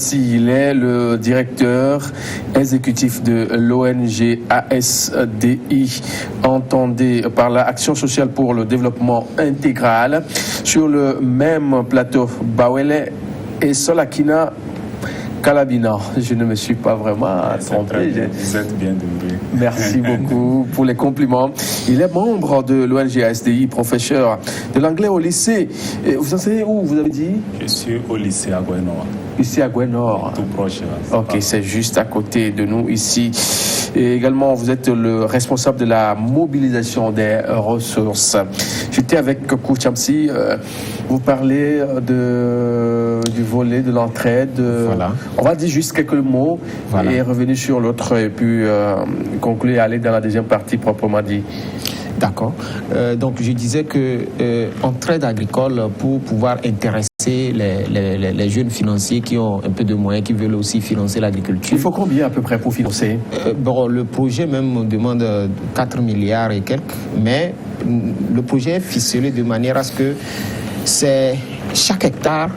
Kouchamsi, il est le directeur exécutif de l'ONG ASDI, entendez par l'Action sociale pour le développement intégral. Sur le même plateau, Bawele et Solakina Kalabina. Je ne me suis pas vraiment trompé. Vous êtes bien doué. Merci beaucoup pour les compliments. Il est membre de l'ONG ASDI, professeur de l'anglais au lycée. Et vous enseignez où, vous avez dit? Je suis au lycée à Gouenor. Ici à Gouenor. Tout proche. Ok, c'est juste à côté de nous ici. Et également, vous êtes le responsable de la mobilisation des ressources. J'étais avec Kouchamsi. Vous parlez du volet de l'entraide. Voilà. On va dire juste quelques mots et revenir sur l'autre et puis conclure et aller dans la deuxième partie proprement dit. D'accord. Donc, je disais que entraide agricole, pour pouvoir intéresser les jeunes financiers qui ont un peu de moyens, qui veulent aussi financer l'agriculture. Il faut combien à peu près pour financer? Le projet même demande 4 milliards et quelques, mais le projet est ficelé de manière à ce que c'est chaque hectare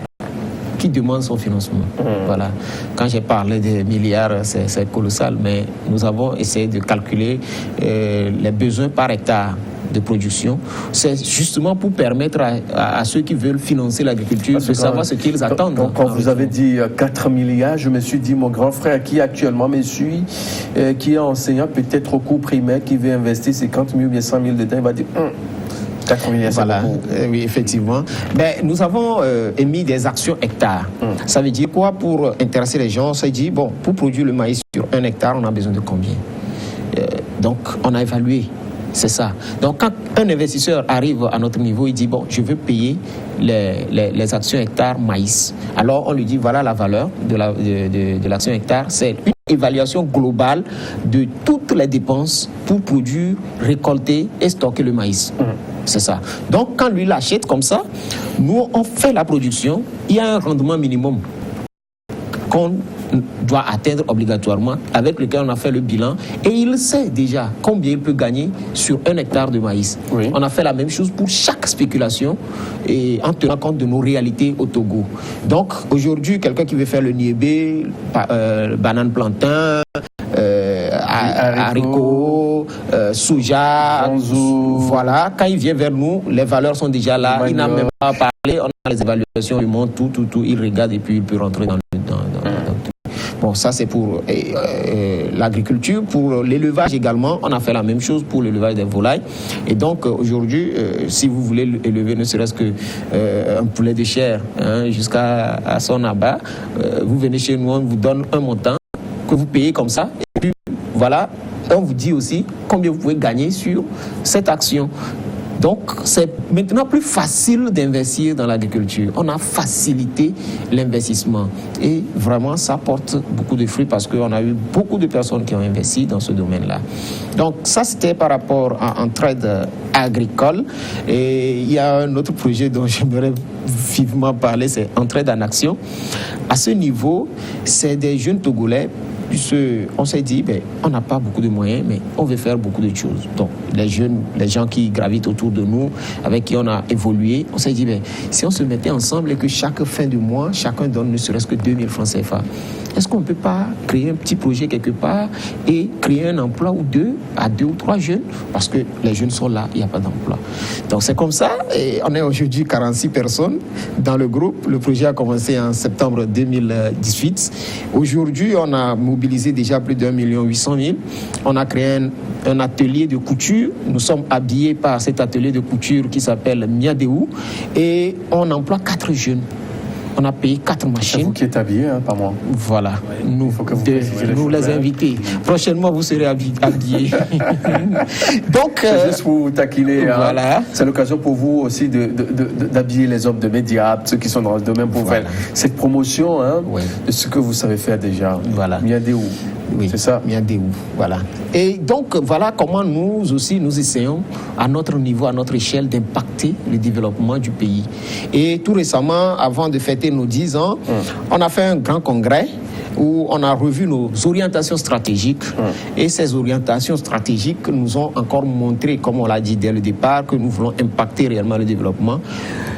qui demande son financement. Voilà. Quand j'ai parlé des milliards, c'est colossal, mais nous avons essayé de calculer les besoins par hectare de production. C'est justement pour permettre à ceux qui veulent financer l'agriculture de savoir ce qu'ils attendent. Donc, quand vous avez dit 4 milliards, je me suis dit, mon grand frère qui actuellement me suit, qui est enseignant peut-être au cours primaire, qui veut investir 50 000 ou bien 100 000 dedans, il va dire 4 milliards, voilà. Oui, effectivement. Mais nous avons émis des actions hectares. Ça veut dire quoi pour intéresser les gens? Ça veut dire, bon, pour produire le maïs sur 1 hectare, on a besoin de combien? Donc, on a évalué. C'est ça. Donc, quand un investisseur arrive à notre niveau, il dit, bon, je veux payer les actions hectares maïs. Alors, on lui dit, voilà la valeur de l'action hectare. C'est une évaluation globale de toutes les dépenses pour produire, récolter et stocker le maïs. C'est ça. Donc, quand lui l'achète comme ça, nous, on fait la production. Il y a un rendement minimum qu'on doit atteindre obligatoirement, avec lequel on a fait le bilan, et il sait déjà combien il peut gagner sur 1 hectare de maïs. Oui. On a fait la même chose pour chaque spéculation, et en tenant compte de nos réalités au Togo. Donc aujourd'hui, quelqu'un qui veut faire le niébé, banane plantain, haricots, soja, voilà, quand il vient vers nous, les valeurs sont déjà là, il n'a même pas parlé, on a les évaluations, il montre tout, il regarde et puis il peut rentrer dans le Bon, ça c'est pour l'agriculture. Pour l'élevage également, on a fait la même chose pour l'élevage des volailles. Et donc aujourd'hui, si vous voulez élever ne serait-ce que un poulet de chair jusqu'à son abat, vous venez chez nous, on vous donne un montant que vous payez comme ça. Et puis voilà, on vous dit aussi combien vous pouvez gagner sur cette action. Donc, c'est maintenant plus facile d'investir dans l'agriculture. On a facilité l'investissement. Et vraiment, ça porte beaucoup de fruits parce qu'on a eu beaucoup de personnes qui ont investi dans ce domaine-là. Donc, ça, c'était par rapport à entraide agricole. Et il y a un autre projet dont j'aimerais vivement parler, c'est entraide en action. À ce niveau, c'est des jeunes Togolais. On s'est dit, on n'a pas beaucoup de moyens, mais on veut faire beaucoup de choses. Donc, les jeunes, les gens qui gravitent autour de nous, avec qui on a évolué, on s'est dit, si on se mettait ensemble et que chaque fin de mois, chacun donne ne serait-ce que 2000 francs CFA, est-ce qu'on ne peut pas créer un petit projet quelque part et créer un emploi ou deux à 2 ou 3 jeunes? Parce que les jeunes sont là, il n'y a pas d'emploi. Donc, c'est comme ça. Et on est aujourd'hui 46 personnes dans le groupe. Le projet a commencé en septembre 2018. Aujourd'hui, on a mobilisé déjà plus d'1 800 000. On a créé un atelier de couture. Nous sommes habillés par cet atelier de couture qui s'appelle Miadéou. Et on emploie 4 jeunes. On a payé 4 machines. C'est vous qui êtes habillés, pas moi. Voilà. Nous, nous les invités. Prochainement, vous serez habillés. Donc, c'est juste pour vous taquiner. Voilà. C'est l'occasion pour vous aussi d'habiller les hommes de médias, ceux qui sont dans le domaine pour faire cette promotion de ce que vous savez faire déjà. Voilà. Miadéou. Oui, c'est ça. Miadéou. Voilà. Et donc, voilà comment nous aussi, nous essayons, à notre niveau, à notre échelle, d'impacter le développement du pays. Et tout récemment, avant de fêter nos 10 ans, on a fait un grand congrès où on a revu nos orientations stratégiques. Et ces orientations stratégiques nous ont encore montré, comme on l'a dit dès le départ, que nous voulons impacter réellement le développement,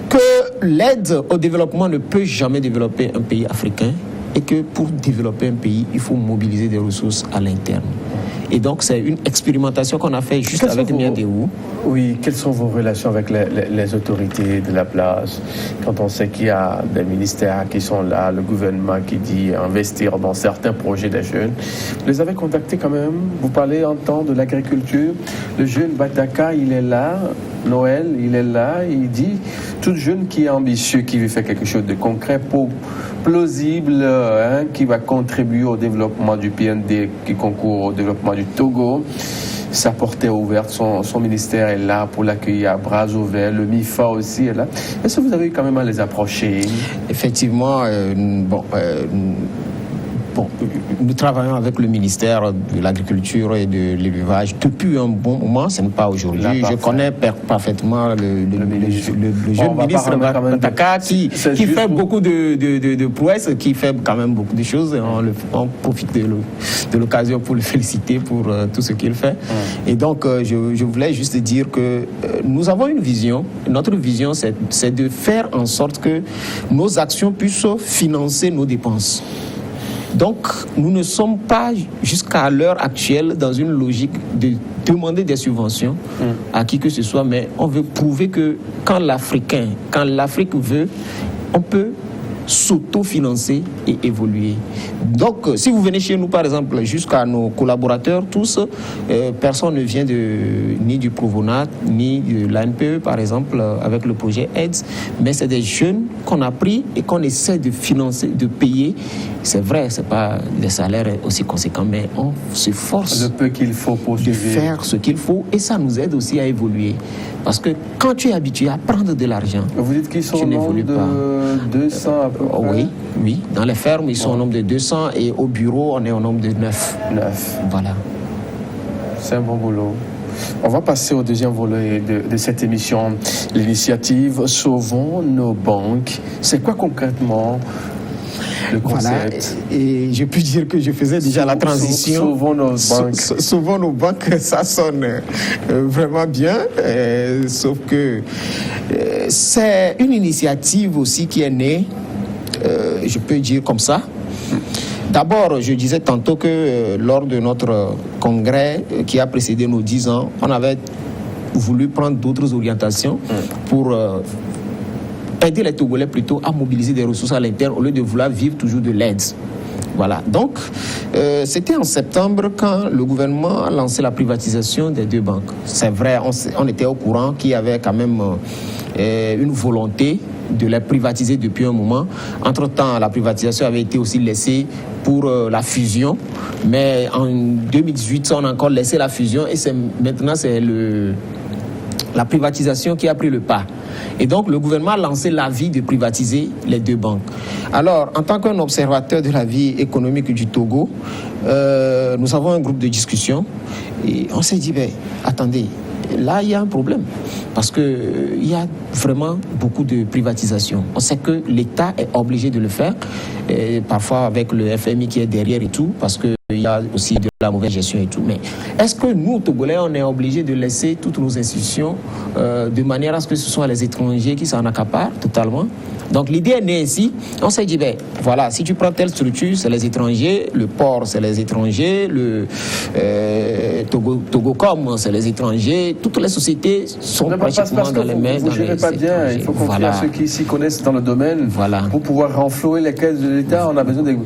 que l'aide au développement ne peut jamais développer un pays africain et que pour développer un pays, il faut mobiliser des ressources à l'interne. Et donc, c'est une expérimentation qu'on a fait juste avec Miadéou. Oui, quelles sont vos relations avec les autorités de la place? Quand on sait qu'il y a des ministères qui sont là, le gouvernement qui dit investir dans certains projets des jeunes, vous les avez contactés quand même? Vous parlez en temps de l'agriculture. Le jeune Bataka, il est là. Noël, il est là. Il dit, tout jeune qui est ambitieux, qui veut faire quelque chose de concret, plausible, qui va contribuer au développement du PND, qui concourt au développement du Togo. Sa porte est ouverte, son ministère est là pour l'accueillir à bras ouverts, le MIFA aussi est là. Est-ce que vous avez eu quand même à les approcher? Effectivement, nous travaillons avec le ministère de l'Agriculture et de l'Élevage depuis un bon moment, ce n'est pas aujourd'hui. Je connais parfaitement le jeune ministre Bataka qui fait beaucoup de prouesses, qui fait quand même beaucoup de choses. On profite de l'occasion pour le féliciter pour tout ce qu'il fait. Et donc, je voulais juste dire que nous avons une vision. Notre vision, c'est de faire en sorte que nos actions puissent financer nos dépenses. Donc, nous ne sommes pas, jusqu'à l'heure actuelle, dans une logique de demander des subventions à qui que ce soit, mais on veut prouver que quand l'Afrique veut, on peut s'auto-financer et évoluer. Donc, si vous venez chez nous, par exemple, jusqu'à nos collaborateurs, tous, personne ne vient ni du Provonat, ni de l'ANPE, par exemple, avec le projet AIDS, mais c'est des jeunes qu'on a pris et qu'on essaie de financer, de payer. C'est vrai, c'est pas des salaires aussi conséquents, mais on se force le peu qu'il faut pour de faire ce qu'il faut, et ça nous aide aussi à évoluer. Parce que quand tu es habitué à prendre de l'argent, vous dites qu'ils sont au nombre de 200 à peu près. Oui, dans les fermes, ils sont au nombre de 200 et au bureau, on est au nombre de 9. Voilà. C'est un bon boulot. On va passer au deuxième volet de cette émission, l'initiative Sauvons nos banques. C'est quoi concrètement le concept? Voilà, et je peux dire que je faisais déjà la transition. Sauvons nos banques. Sauvons nos banques, ça sonne vraiment bien, sauf que c'est une initiative aussi qui est née, je peux dire comme ça. D'abord, je disais tantôt que lors de notre congrès qui a précédé nos 10 ans, on avait voulu prendre d'autres orientations pour aider les Togolais plutôt à mobiliser des ressources à l'interne au lieu de vouloir vivre toujours de l'aide. Voilà. Donc, c'était en septembre quand le gouvernement a lancé la privatisation des 2 banques. C'est vrai, on était au courant qu'il y avait quand même une volonté de les privatiser depuis un moment. Entre-temps, la privatisation avait été aussi laissée pour la fusion. Mais en 2018, on a encore laissé la fusion et maintenant, c'est la privatisation qui a pris le pas. Et donc, le gouvernement a lancé l'avis de privatiser les 2 banques. Alors, en tant qu'un observateur de la vie économique du Togo, nous avons un groupe de discussion et on s'est dit, attendez, là, il y a un problème parce qu'il y a vraiment beaucoup de privatisation. On sait que l'État est obligé de le faire, et parfois avec le FMI qui est derrière et tout, parce qu'il y a aussi de la mauvaise gestion et tout. Mais est-ce que nous, Togolais, on est obligé de laisser toutes nos institutions de manière à ce que ce soit les étrangers qui s'en accaparent totalement? Donc l'idée est née ici. On s'est dit, voilà, si tu prends telle structure, c'est les étrangers, le port, c'est les étrangers, le Togocom, c'est les étrangers, toutes les sociétés sont pratiquement dans les mains. Vous ne gérez pas bien, il faut confier à ceux qui s'y connaissent dans le domaine. Voilà. Pour pouvoir renflouer les caisses de l'État, on a besoin de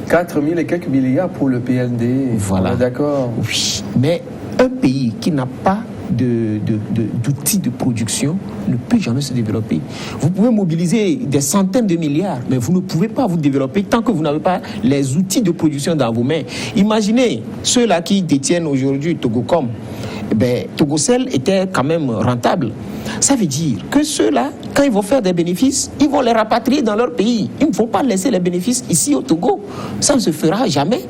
4 000 et quelques milliards pour le PND. Voilà. On est d'accord. Oui, mais un pays qui n'a pas d'outils de production ne peut jamais se développer. Vous pouvez mobiliser des centaines de milliards, mais vous ne pouvez pas vous développer tant que vous n'avez pas les outils de production dans vos mains. Imaginez ceux-là qui détiennent aujourd'hui Togocom. Togocel était quand même rentable. Ça veut dire que ceux-là, quand ils vont faire des bénéfices, ils vont les rapatrier dans leur pays. Ils ne vont pas laisser les bénéfices ici au Togo. Ça ne se fera jamais.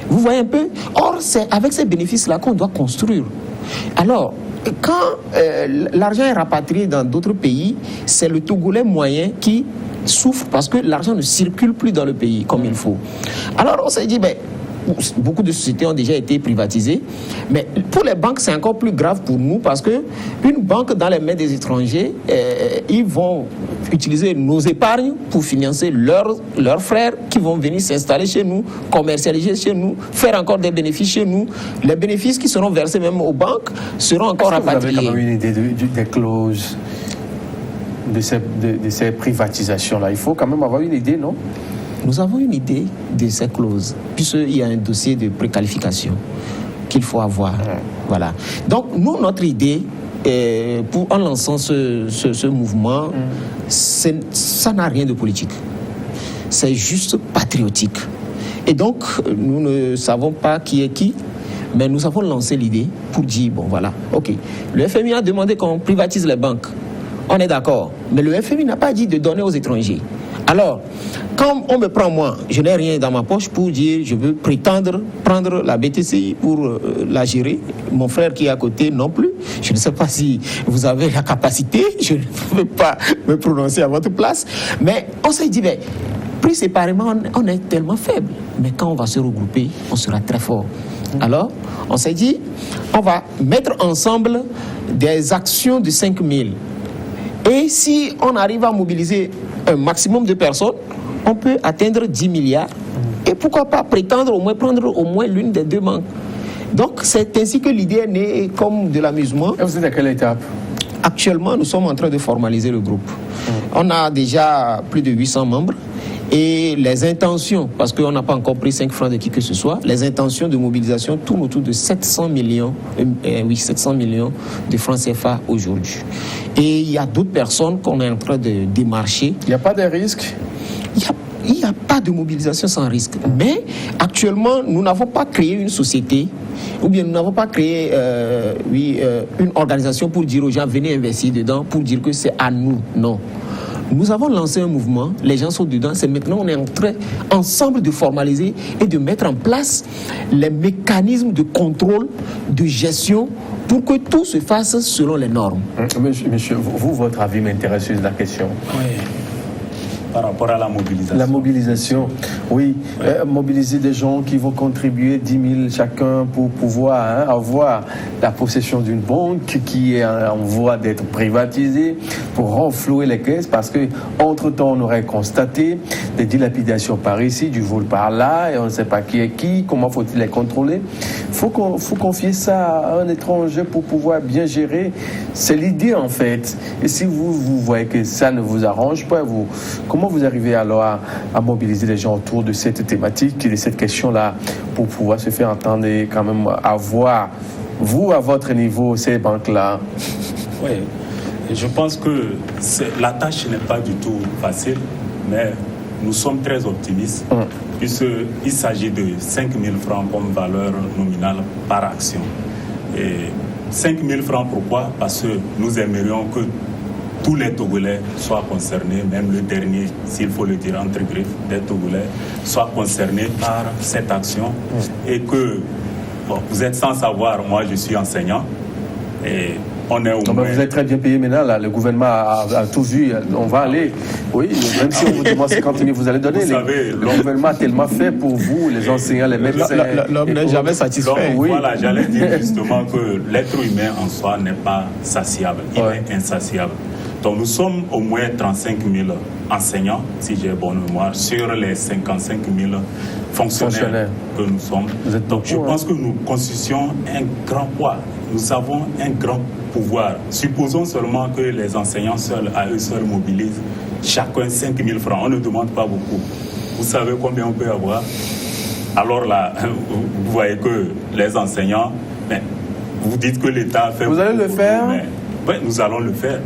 Vous voyez un peu? Or, c'est avec ces bénéfices-là qu'on doit construire. Alors, quand l'argent est rapatrié dans d'autres pays, c'est le Togolais moyen qui souffre parce que l'argent ne circule plus dans le pays comme il faut. Alors, on s'est dit, beaucoup de sociétés ont déjà été privatisées. Mais pour les banques, c'est encore plus grave pour nous parce qu'une banque dans les mains des étrangers, ils vont utiliser nos épargnes pour financer leurs frères qui vont venir s'installer chez nous, commercialiser chez nous, faire encore des bénéfices chez nous. Les bénéfices qui seront versés même aux banques seront encore rapatriés. Vous avez quand même une idée des clauses de ces privatisations-là? Il faut quand même avoir une idée, non? Nous avons une idée de ces clauses, puisqu'il y a un dossier de préqualification qu'il faut avoir. Voilà. Donc, nous, notre idée, en lançant ce mouvement, ça n'a rien de politique. C'est juste patriotique. Et donc, nous ne savons pas qui est qui, mais nous avons lancé l'idée pour dire, bon voilà, ok, le FMI a demandé qu'on privatise les banques. On est d'accord. Mais le FMI n'a pas dit de donner aux étrangers. Alors, quand on me prend moi, je n'ai rien dans ma poche pour dire je veux prétendre prendre la BTCI pour la gérer. Mon frère qui est à côté non plus. Je ne sais pas si vous avez la capacité. Je ne peux pas me prononcer à votre place. Mais on s'est dit, ben, pris séparément, on est tellement faible. Mais quand on va se regrouper, on sera très fort. Alors, on s'est dit, on va mettre ensemble des actions de 5 000. Et si on arrive à mobiliser un maximum de personnes, on peut atteindre 10 milliards. Et pourquoi pas prétendre au moins prendre au moins l'une des deux banques. Donc c'est ainsi que l'idée est née comme de l'amusement. Et vous êtes à quelle étape? Actuellement, nous sommes en train de formaliser le groupe. On a déjà plus de 800 membres. Et les intentions, parce qu'on n'a pas encore pris 5 francs de qui que ce soit, les intentions de mobilisation tournent autour de 700 millions de francs CFA aujourd'hui. Et il y a d'autres personnes qu'on est en train de démarcher. Il n'y a pas de risque? Il n'y a pas de mobilisation sans risque. Mais actuellement, nous n'avons pas créé une société, ou bien nous n'avons pas créé une organisation pour dire aux gens venez investir dedans, pour dire que c'est à nous. Non. Nous avons lancé un mouvement, les gens sont dedans, c'est maintenant on est en train ensemble de formaliser et de mettre en place les mécanismes de contrôle, de gestion pour que tout se fasse selon les normes. Monsieur, votre avis m'intéresse sur la question. Oui. Par rapport à la mobilisation. La mobilisation, oui. Mobiliser des gens qui vont contribuer 10 000 chacun pour pouvoir avoir la possession d'une banque qui est en voie d'être privatisée, pour renflouer les caisses, parce qu'entre-temps, on aurait constaté des dilapidations par ici, du vol par là, et on ne sait pas qui est qui, comment faut-il les contrôler. Il faut confier ça à un étranger pour pouvoir bien gérer. C'est l'idée, en fait. Et si vous voyez que ça ne vous arrange pas, comment vous arrivez alors à mobiliser les gens autour de cette thématique et de cette question-là pour pouvoir se faire entendre et quand même avoir, vous, à votre niveau, ces banques-là? Oui, je pense que la tâche n'est pas du tout facile, mais nous sommes très optimistes, puisqu'il s'agit de 5 000 francs comme valeur nominale par action. Et 5 000 francs, pourquoi? Parce que nous aimerions que tous les Togolais soient concernés, même le dernier, s'il faut le dire entre griffes, des Togolais, soient concernés par cette action. Et que, bon, vous êtes sans savoir, moi je suis enseignant, et on est au moins... Vous êtes très bien payé maintenant, là. Le gouvernement a tout vu, on va aller. Oui, même si on vous demande 50 000, vous allez donner. Vous savez, le gouvernement a tellement fait pour vous, les enseignants, les médecins. L'homme n'est jamais satisfait. Oui. Voilà, j'allais dire justement que l'être humain en soi n'est pas satiable, il est insatiable. Donc nous sommes au moins 35 000 enseignants, si j'ai bonne mémoire, sur les 55 000 fonctionnaires que nous sommes. Donc je pense que nous constituons un grand poids. Nous avons un grand pouvoir. Supposons seulement que les enseignants seuls, à eux seuls, mobilisent chacun 5 000 francs. On ne demande pas beaucoup. Vous savez combien on peut avoir? Alors là, vous voyez que les enseignants, vous dites que l'État fait... Vous allez le faire? Oui, nous allons le faire.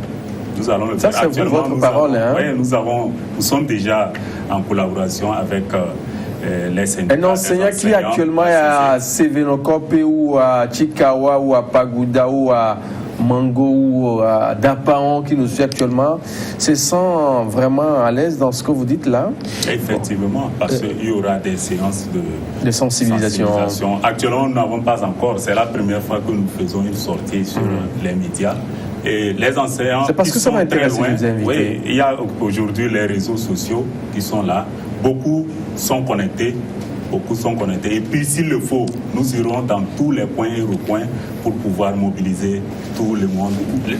Nous allons le faire. Ça, c'est votre parole. Oui, nous sommes déjà en collaboration avec les syndicats. Un enseignant qui actuellement est à Sévénokope ou à Chikawa ou à Pagoуда ou à Mango ou à Dapaon qui nous suit actuellement, se sent vraiment à l'aise dans ce que vous dites là? Effectivement, parce qu'il y aura des séances de sensibilisation. Actuellement, nous n'avons pas encore. C'est la première fois que nous faisons une sortie sur les médias. Et les enseignants, c'est parce que ça m'intéresse de vous inviter. Oui, il y a aujourd'hui les réseaux sociaux qui sont là. Beaucoup sont connectés beaucoup sont connectés. Et puis, s'il le faut, nous irons dans tous les coins et recoins pour pouvoir mobiliser tout le monde.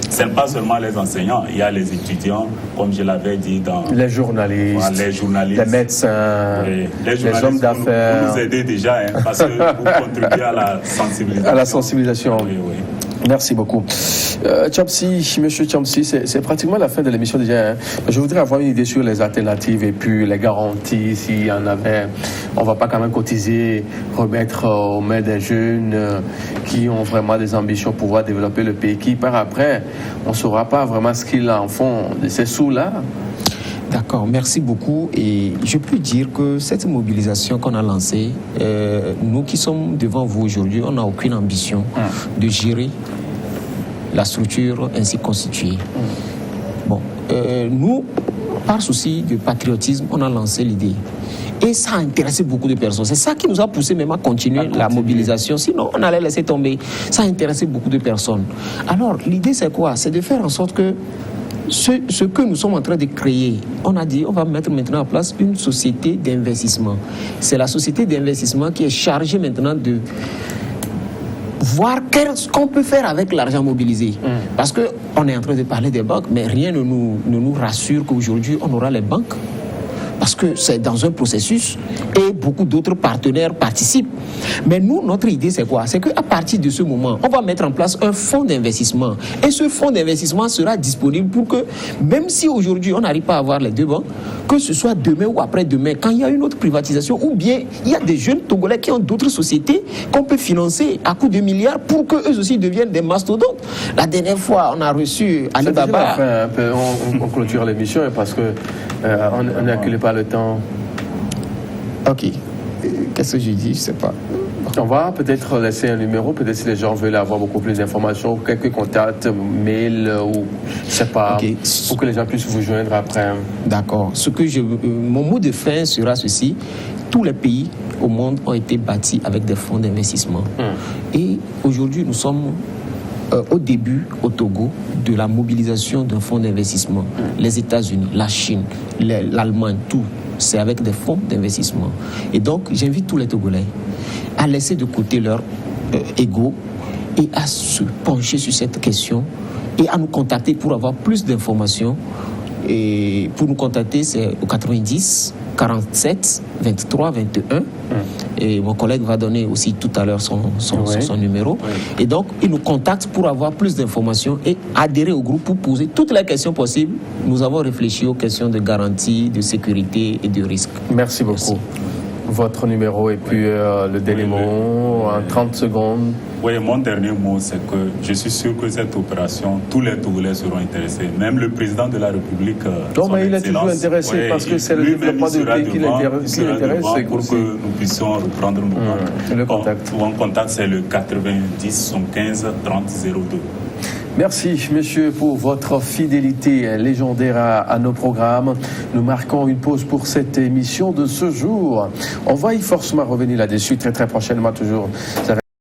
Ce n'est pas seulement les enseignants, il y a les étudiants, comme je l'avais dit, dans les journalistes, les médecins, les hommes d'affaires. Vous nous aidez déjà, hein, parce que vous contribuez à la sensibilisation. À la sensibilisation. Oui, oui. Merci beaucoup. Tchamsi, monsieur Tchamsi, c'est pratiquement la fin de l'émission déjà. Hein. Je voudrais avoir une idée sur les alternatives et puis les garanties, s'il y en avait. On ne va pas quand même cotiser, remettre aux mains des jeunes qui ont vraiment des ambitions pour pouvoir développer le pays, qui par après, on ne saura pas vraiment ce qu'ils en font de ces sous-là. D'accord, merci beaucoup. Et je peux dire que cette mobilisation qu'on a lancée, nous qui sommes devant vous aujourd'hui, on n'a aucune ambition de gérer la structure ainsi constituée. Bon, nous, par souci de patriotisme, on a lancé l'idée. Et ça a intéressé beaucoup de personnes. C'est ça qui nous a poussé même à continuer la mobilisation. Sinon, on allait laisser tomber. Ça a intéressé beaucoup de personnes. Alors, l'idée, c'est quoi? C'est de faire en sorte que ce que nous sommes en train de créer, on a dit on va mettre maintenant en place une société d'investissement. C'est la société d'investissement qui est chargée maintenant de voir ce qu'on peut faire avec l'argent mobilisé. Parce qu'on est en train de parler des banques, mais rien ne nous rassure qu'aujourd'hui on aura les banques. Parce que c'est dans un processus et beaucoup d'autres partenaires participent. Mais nous, notre idée, c'est quoi? C'est qu'à partir de ce moment, on va mettre en place un fonds d'investissement. Et ce fonds d'investissement sera disponible pour que, même si aujourd'hui on n'arrive pas à avoir les deux banques, que ce soit demain ou après-demain, quand il y a une autre privatisation, ou bien il y a des jeunes Togolais qui ont d'autres sociétés qu'on peut financer à coups de milliards pour qu'eux aussi deviennent des mastodontes. La dernière fois, on a reçu Ali Baba. On clôture l'émission parce que on n'accule pas le temps. Ok. Qu'est-ce que je dis? Je ne sais pas. On va peut-être laisser un numéro, peut-être si les gens veulent avoir beaucoup plus d'informations, quelques contacts, mail ou je ne sais pas, pour que les gens puissent vous joindre après. D'accord. Mon mot de fin sera ceci. Tous les pays au monde ont été bâtis avec des fonds d'investissement. Et aujourd'hui, nous sommes au début, au Togo, de la mobilisation d'un fonds d'investissement. Les États-Unis, la Chine, l'Allemagne, tout, c'est avec des fonds d'investissement. Et donc, j'invite tous les Togolais à laisser de côté leur ego et à se pencher sur cette question et à nous contacter pour avoir plus d'informations. Et pour nous contacter, c'est au 90 47 23 21. Et mon collègue va donner aussi tout à l'heure son numéro. Et donc, il nous contacte pour avoir plus d'informations et adhérer au groupe pour poser toutes les questions possibles. Nous avons réfléchi aux questions de garantie, de sécurité et de risque. Merci beaucoup. Merci. Votre numéro et puis le dernier mot en 30 secondes. Oui, mon dernier mot, c'est que je suis sûr que cette opération, tous les Togolais seront intéressés. Même le président de la République. Mais il est toujours intéressé parce que c'est le développement du pays qui l'intéresse. Pour que nous puissions reprendre nos banques. Le contact. Mon contact, c'est le 90 75 30 02. Merci, messieurs, pour votre fidélité légendaire à nos programmes. Nous marquons une pause pour cette émission de ce jour. On va y forcément revenir là-dessus très prochainement toujours.